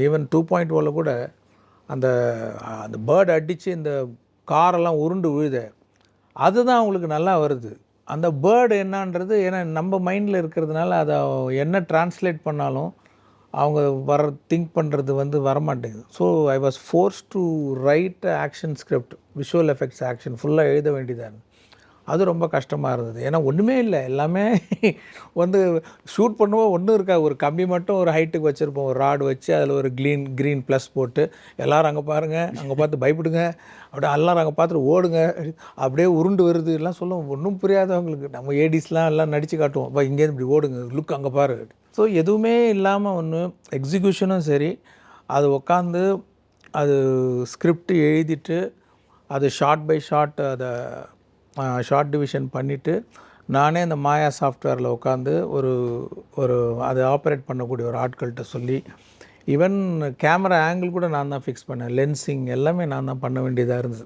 Even 2.0 கூட அந்த அந்த பேர்டு அடித்து இந்த காரெல்லாம் உருண்டு விழுத அதுதான் அவங்களுக்கு நல்லா வருது. அந்த பேர்டு என்னான்றது ஏன்னா நம்ம மைண்டில் இருக்கிறதுனால அதை என்ன டிரான்ஸ்லேட் பண்ணாலும் அவங்க திங்க் பண்ணுறது வரமாட்டேங்குது. So I was force to right action script, visual effects action ஃபுல்லாக எழுத வேண்டியதாக இருந்தது. அது ரொம்ப கஷ்டமாக இருந்தது. ஏன்னா ஒன்றுமே இல்லை, எல்லாமே ஷூட் பண்ணுவோம், ஒன்றும் இருக்காது. ஒரு கம்பி மட்டும் ஒரு ஹைட்டுக்கு வச்சுருப்போம், ஒரு ராடு வச்சு அதில் ஒரு க்ரீன் ப்ளஸ் போட்டு எல்லோரும் அங்கே பாருங்கள், அங்கே பார்த்து பயப்படுங்க, அப்படியே எல்லோரும் அங்கே பார்த்துட்டு ஓடுங்க, அப்படியே உருண்டு வருது எல்லாம் சொல்லுவோம். ஒன்றும் புரியாதவங்களுக்கு நம்ம ஏடிஸ்லாம் எல்லாம் நடித்து காட்டுவோம், இப்போ இங்கேருந்து இப்படி ஓடுங்க, லுக் அங்கே பாரு. ஸோ எதுவுமே இல்லாமல் எக்ஸிக்யூஷனும் சரி, அது உட்காந்து அது ஸ்கிரிப்ட் எழுதிட்டு அது ஷார்ட் பை ஷார்ட் அதை ஷார்ட் டிவிஷன் பண்ணிவிட்டு நானே அந்த மாயா சாஃப்ட்வேரில் உட்காந்து ஒரு அதை ஆப்ரேட் பண்ணக்கூடிய ஒரு ஆட்கள்கிட்ட சொல்லி, ஈவன் கேமரா ஆங்கிள் கூட நான் தான் ஃபிக்ஸ் பண்ணேன், லென்சிங் எல்லாமே நான் தான் பண்ண வேண்டியதாக இருந்தது.